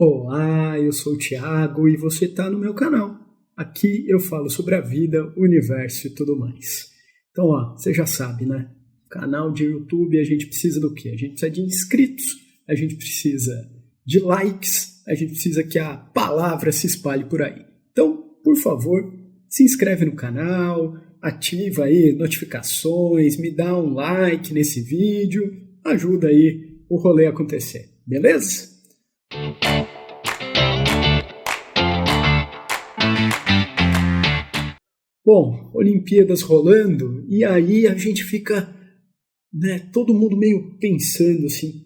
Olá, eu sou o Thiago e você está no meu canal. Aqui eu falo sobre a vida, o universo e tudo mais. Então, você já sabe, né? Canal de YouTube, a gente precisa do quê? A gente precisa de inscritos, a gente precisa de likes, a gente precisa que a palavra se espalhe por aí. Então, por favor, se inscreve no canal, ativa aí notificações, me dá um like nesse vídeo, ajuda aí o rolê a acontecer, beleza? Bom, Olimpíadas rolando, e aí a gente fica, né, todo mundo meio pensando assim,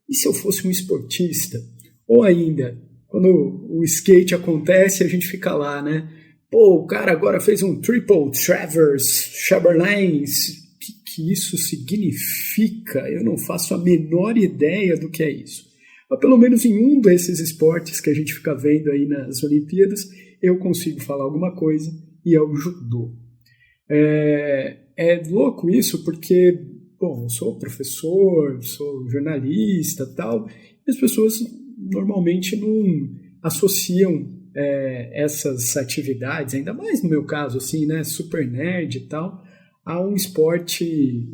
e se eu fosse um esportista? Ou ainda, quando o skate acontece, a gente fica lá, né? O cara agora fez um triple traverse, Chamberlains, o que isso significa? Eu não faço a menor ideia do que é isso. Mas pelo menos em um desses esportes que a gente fica vendo aí nas Olimpíadas, eu consigo falar alguma coisa, e é o judô. É louco isso porque, eu sou professor, sou jornalista e tal, e as pessoas normalmente não associam essas atividades, ainda mais no meu caso, assim, né, super nerd e tal, a um esporte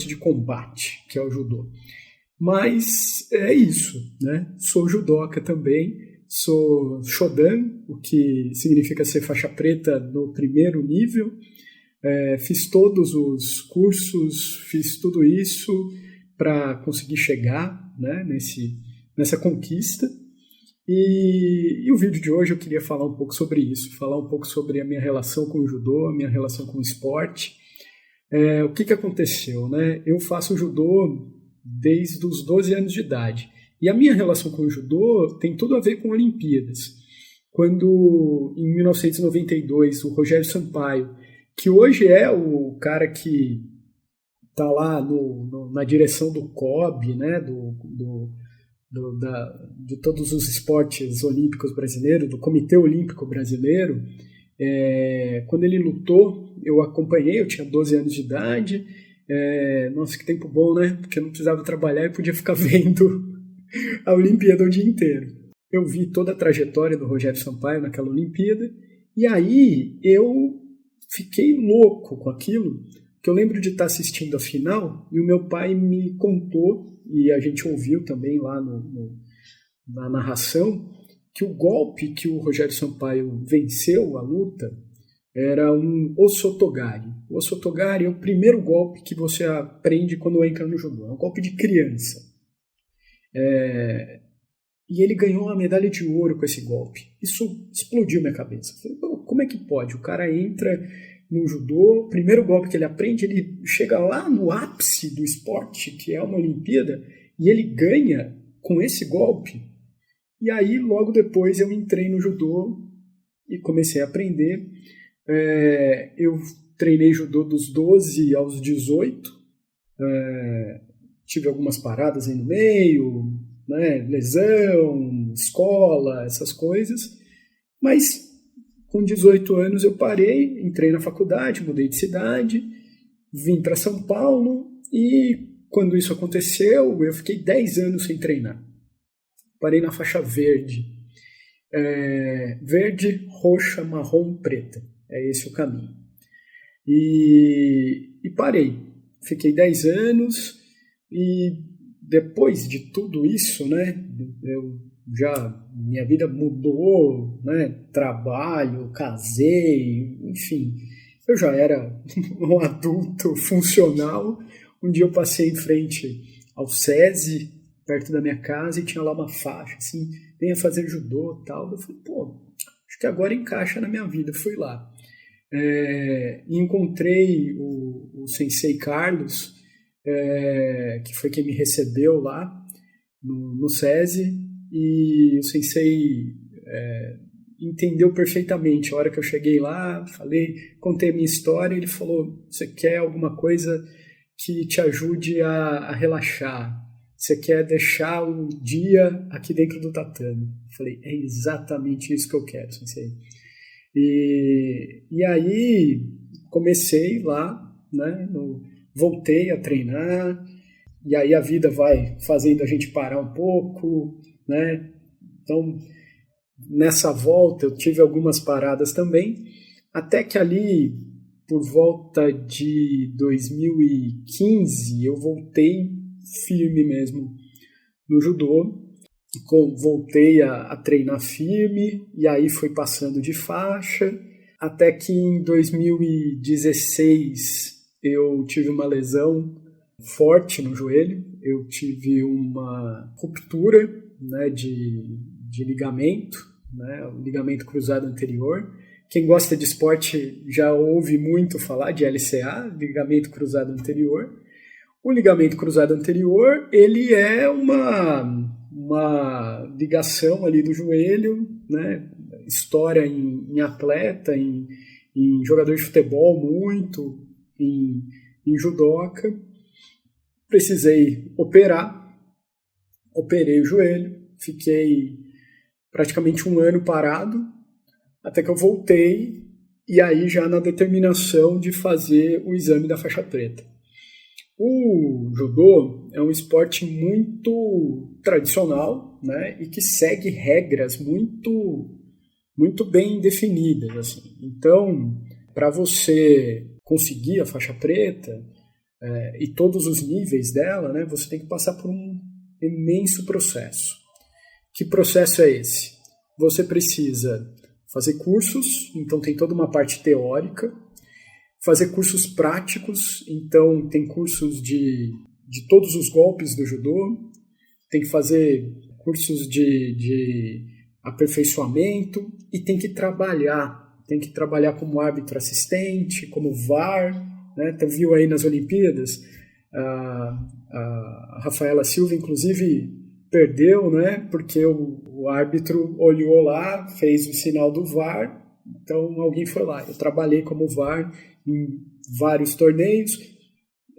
de combate, que é o judô. Mas é isso, né? Sou judoca também, sou Shodan, o que significa ser faixa preta no primeiro nível. Fiz todos os cursos, fiz tudo isso para conseguir chegar, né, nessa conquista. E o vídeo de hoje eu queria falar um pouco sobre isso, falar um pouco sobre a minha relação com o judô, a minha relação com o esporte. O que aconteceu, né? Eu faço judô desde os 12 anos de idade. E a minha relação com o judô tem tudo a ver com Olimpíadas. Quando, em 1992, o Rogério Sampaio, que hoje é o cara que está lá na direção do COB, né, de todos os esportes olímpicos brasileiros, do Comitê Olímpico Brasileiro, quando ele lutou, eu acompanhei, eu tinha 12 anos de idade. Nossa, que tempo bom, né? Porque eu não precisava trabalhar e podia ficar vendo a Olimpíada o dia inteiro. Eu vi toda a trajetória do Rogério Sampaio naquela Olimpíada, e aí eu fiquei louco com aquilo, que eu lembro de estar assistindo a final, e o meu pai me contou, e a gente ouviu também lá na narração, que o golpe que o Rogério Sampaio venceu a luta era um Osotogari. O Osotogari é o primeiro golpe que você aprende quando entra no judô. É um golpe de criança. E ele ganhou uma medalha de ouro com esse golpe. Isso explodiu minha cabeça. Falei, como é que pode? O cara entra no judô, o primeiro golpe que ele aprende, ele chega lá no ápice do esporte, que é uma Olimpíada, e ele ganha com esse golpe. E aí, logo depois, eu entrei no judô e comecei a aprender. Eu treinei judô dos 12 aos 18, tive algumas paradas aí no meio, né, lesão, escola, essas coisas, mas com 18 anos eu parei, entrei na faculdade, mudei de cidade, vim para São Paulo e quando isso aconteceu eu fiquei 10 anos sem treinar. Parei na faixa verde, verde, roxa, marrom, preta. É esse o caminho. E parei. Fiquei 10 anos e depois de tudo isso, né, minha vida mudou, né, trabalho, casei, enfim, eu já era um adulto funcional. Um dia eu passei em frente ao SESI, perto da minha casa, e tinha lá uma faixa, assim, venha fazer judô e tal. Eu falei, acho que agora encaixa na minha vida. Fui lá. E encontrei o Sensei Carlos, que foi quem me recebeu lá no SESI, e o Sensei entendeu perfeitamente. A hora que eu cheguei lá, contei a minha história, ele falou, você quer alguma coisa que te ajude a relaxar? Você quer deixar um dia aqui dentro do tatame? Eu falei, é exatamente isso que eu quero, Sensei. E aí comecei lá, né, voltei a treinar, e aí a vida vai fazendo a gente parar um pouco, né, Então, nessa volta, eu tive algumas paradas também, até que ali, por volta de 2015, eu voltei firme mesmo no judô, voltei a treinar firme, e aí fui passando de faixa, até que em 2016 eu tive uma lesão forte no joelho, eu tive uma ruptura, né, de ligamento, né, o ligamento cruzado anterior. Quem gosta de esporte já ouve muito falar de LCA, ligamento cruzado anterior. O ligamento cruzado anterior, ele é uma ligação ali do joelho, né, estoura em atleta, em jogador de futebol muito, em judoca. Precisei operei o joelho, fiquei praticamente um ano parado, até que eu voltei, e aí já na determinação de fazer o exame da faixa preta. O judô é um esporte muito tradicional, né, e que segue regras muito bem definidas, assim. Então, para você conseguir a faixa preta e todos os níveis dela, né, você tem que passar por um imenso processo. Que processo é esse? Você precisa fazer cursos, então tem toda uma parte teórica, fazer cursos práticos, então tem cursos de todos os golpes do judô, tem que fazer cursos de aperfeiçoamento e tem que trabalhar como árbitro assistente, como VAR, né? Tu viu aí nas Olimpíadas, a Rafaela Silva, inclusive, perdeu, né? Porque o árbitro olhou lá, fez o sinal do VAR, então alguém foi lá. Eu trabalhei como VAR em vários torneios.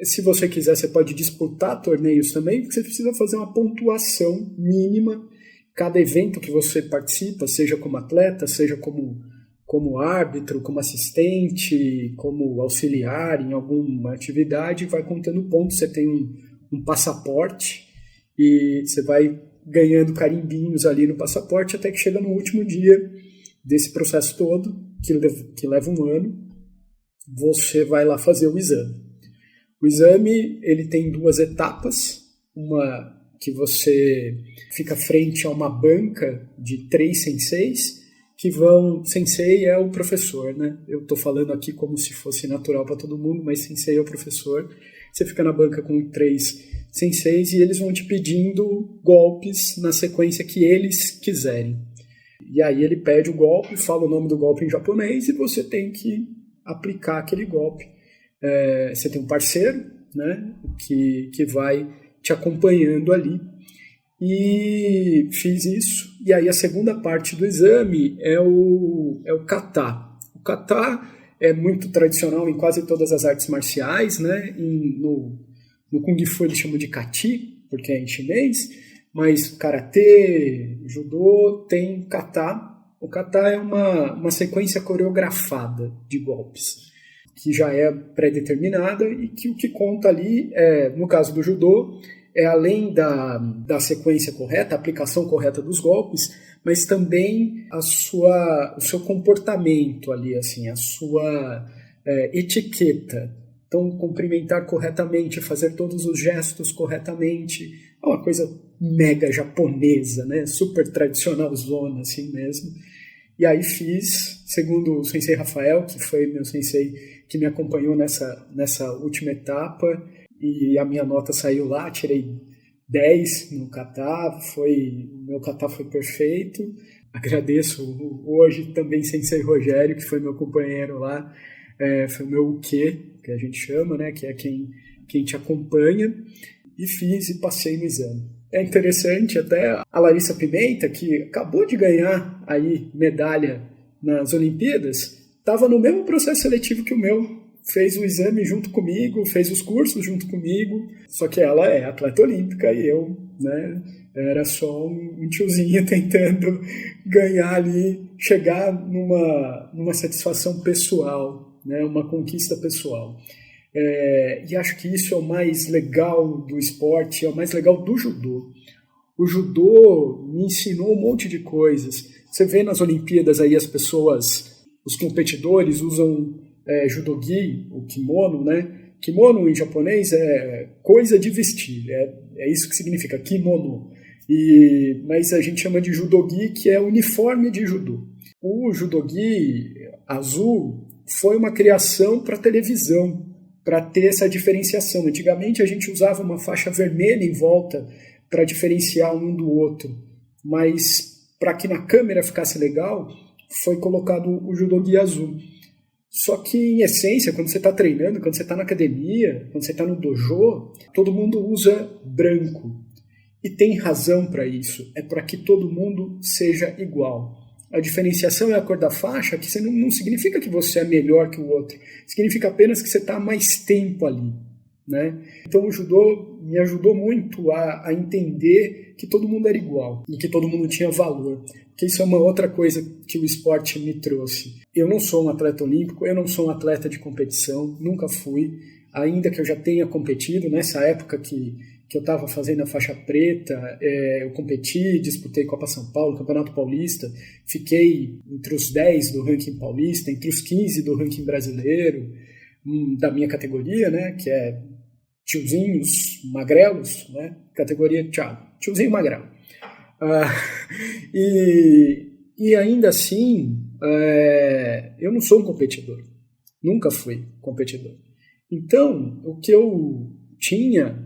Se você quiser, você pode disputar torneios também, porque você precisa fazer uma pontuação mínima. Cada evento que você participa, seja como atleta, seja como árbitro, como assistente, como auxiliar em alguma atividade, vai contando pontos. Você tem um passaporte e você vai ganhando carimbinhos ali no passaporte até que chega no último dia desse processo todo, que leva um ano, você vai lá fazer o exame. O exame, ele tem 2 etapas, uma que você fica frente a uma banca de 3 senseis, sensei é o professor, né? Eu estou falando aqui como se fosse natural para todo mundo, mas sensei é o professor. Você fica na banca com 3 senseis e eles vão te pedindo golpes na sequência que eles quiserem. E aí ele pede o golpe, fala o nome do golpe em japonês e você tem que aplicar aquele golpe. Você tem um parceiro, né, que vai te acompanhando ali. E fiz isso. E aí a segunda parte do exame é o kata. O kata é muito tradicional em quase todas as artes marciais, né? No Kung Fu eles chamam de kati, porque é em chinês, mas karatê, judô tem kata. O kata é uma sequência coreografada de golpes, que já é pré-determinada e que o que conta ali, no caso do judô, é além da sequência correta, a aplicação correta dos golpes, mas também o seu comportamento ali, assim, a sua etiqueta. Então, cumprimentar corretamente, fazer todos os gestos corretamente, é uma coisa mega japonesa, né? Super tradicional zona, assim mesmo. E aí fiz, segundo o sensei Rafael, que foi meu sensei que me acompanhou nessa última etapa, e a minha nota saiu lá, tirei 10 no kata, meu kata foi perfeito. Agradeço hoje também sensei Rogério, que foi meu companheiro lá, foi o meu uke, que a gente chama, né, que é quem te acompanha, e fiz e passei no exame. É interessante até a Larissa Pimenta, que acabou de ganhar aí medalha nas Olimpíadas, estava no mesmo processo seletivo que o meu. Fez o exame junto comigo, fez os cursos junto comigo, só que ela é atleta olímpica e eu, né, era só um tiozinho tentando ganhar ali, chegar numa satisfação pessoal, né, uma conquista pessoal. E acho que isso é o mais legal do esporte, é o mais legal do judô. O judô me ensinou um monte de coisas. Você vê nas Olimpíadas aí as pessoas, os competidores usam judogi, o kimono, né? Kimono em japonês é coisa de vestir, é isso que significa kimono. Mas a gente chama de judogi, que é uniforme de judô. O judogi azul foi uma criação para televisão, para ter essa diferenciação. Antigamente a gente usava uma faixa vermelha em volta para diferenciar um do outro, mas para que na câmera ficasse legal, foi colocado o judogi azul. Só que, em essência, quando você está treinando, quando você está na academia, quando você está no dojo, todo mundo usa branco. E tem razão para isso. É para que todo mundo seja igual. A diferenciação é a cor da faixa, que não significa que você é melhor que o outro. Significa apenas que você está mais tempo ali, né? Então o judô me ajudou muito a entender que todo mundo era igual e que todo mundo tinha valor. Porque isso é uma outra coisa que o esporte me trouxe. Eu não sou um atleta olímpico, eu não sou um atleta de competição, nunca fui, ainda que eu já tenha competido. Nessa época que eu estava fazendo a faixa preta, eu competi, disputei Copa São Paulo, Campeonato Paulista, fiquei entre os 10 do ranking paulista, entre os 15 do ranking brasileiro, da minha categoria, né, que é tiozinhos magrelos, né, categoria tiozinho magrelo. E ainda assim, eu não sou um competidor, nunca fui competidor. Então, o que eu tinha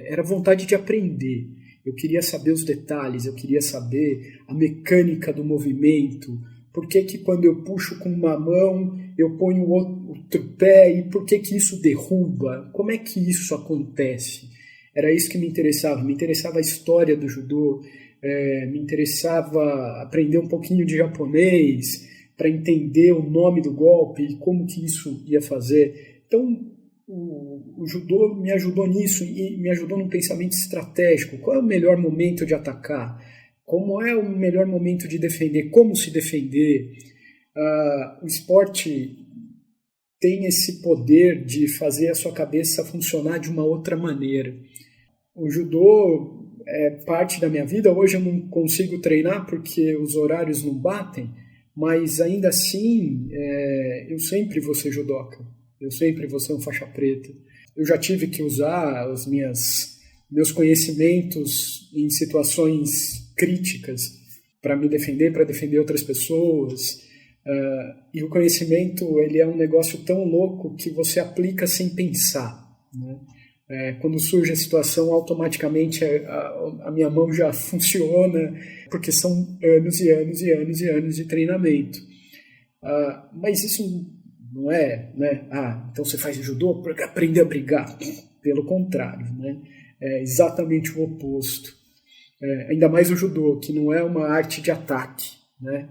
era vontade de aprender. Eu queria saber os detalhes, eu queria saber a mecânica do movimento, por que quando eu puxo com uma mão eu ponho o outro pé e por que isso derruba, como é que isso acontece. Era isso que me interessava a história do judô, me interessava aprender um pouquinho de japonês para entender o nome do golpe e como que isso ia fazer. Então, o judô me ajudou nisso e me ajudou num pensamento estratégico. Qual é o melhor momento de atacar? Como é o melhor momento de defender? Como se defender? O esporte tem esse poder de fazer a sua cabeça funcionar de uma outra maneira. O judô é parte da minha vida. Hoje eu não consigo treinar porque os horários não batem, mas ainda assim eu sempre vou ser judoca. Eu sempre vou ser um faixa preta. Eu já tive que usar os meus conhecimentos em situações críticas para me defender, para defender outras pessoas. E o conhecimento, ele é um negócio tão louco que você aplica sem pensar, né? Quando surge a situação, automaticamente a minha mão já funciona, porque são anos e anos e anos e anos de treinamento. Mas isso não é, né? Então você faz judô para aprender a brigar. Pelo contrário, né? É exatamente o oposto. Ainda mais o judô, que não é uma arte de ataque, né?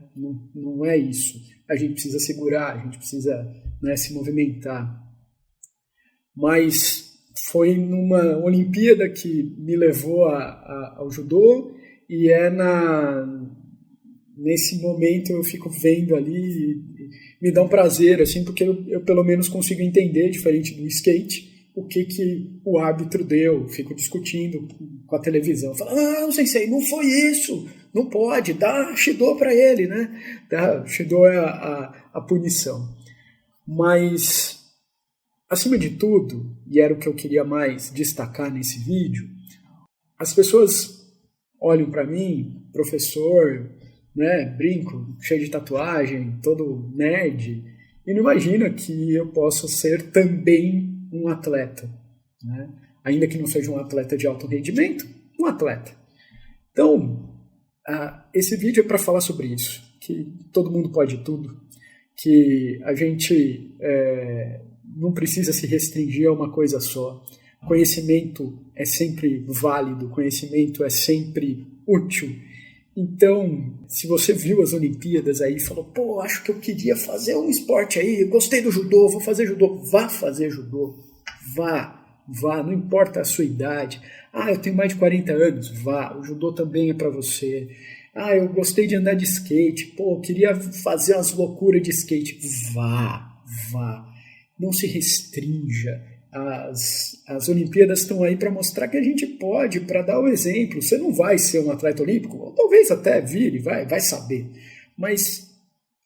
Não é isso. A gente precisa segurar, a gente precisa, né, se movimentar. Mas foi numa Olimpíada que me levou ao judô e nesse momento eu fico vendo ali, me dá um prazer, assim, porque eu pelo menos consigo entender, diferente do skate, o que o árbitro deu. Fico discutindo com a televisão, falo, não sei, não foi isso, não pode, dá Shido para ele, né? Shido é a punição. Mas, acima de tudo, e era o que eu queria mais destacar nesse vídeo, as pessoas olham para mim, professor, né, brinco, cheio de tatuagem, todo nerd, e não imagina que eu possa ser também um atleta, né? Ainda que não seja um atleta de alto rendimento, um atleta. Então, esse vídeo é para falar sobre isso, que todo mundo pode tudo, que a gente não precisa se restringir a uma coisa só. Conhecimento é sempre válido, conhecimento é sempre útil. Então, se você viu as Olimpíadas aí e falou, acho que eu queria fazer um esporte aí, gostei do judô, vou fazer judô. Vá fazer judô. Vá, não importa a sua idade. Eu tenho mais de 40 anos. Vá, o judô também é para você. Eu gostei de andar de skate. Eu queria fazer umas loucuras de skate. Vá. Não se restrinja. As Olimpíadas estão aí para mostrar que a gente pode, para dar o exemplo. Você não vai ser um atleta olímpico, ou talvez até vire, vai saber. Mas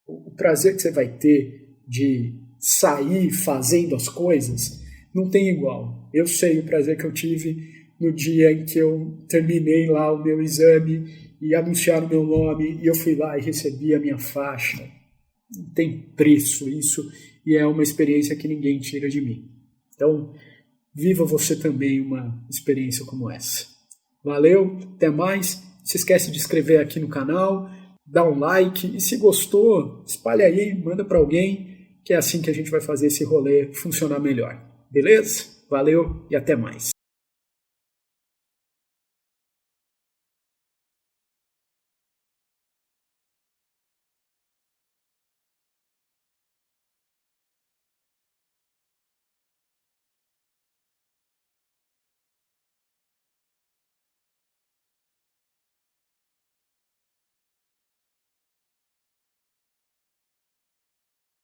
o prazer que você vai ter de sair fazendo as coisas não tem igual. Eu sei o prazer que eu tive no dia em que eu terminei lá o meu exame e anunciaram o meu nome e eu fui lá e recebi a minha faixa. Não tem preço isso e é uma experiência que ninguém tira de mim. Então, viva você também uma experiência como essa. Valeu, até mais. Não se esquece de se inscrever aqui no canal, dá um like e se gostou, espalha aí, manda para alguém, que é assim que a gente vai fazer esse rolê funcionar melhor. Beleza? Valeu e até mais.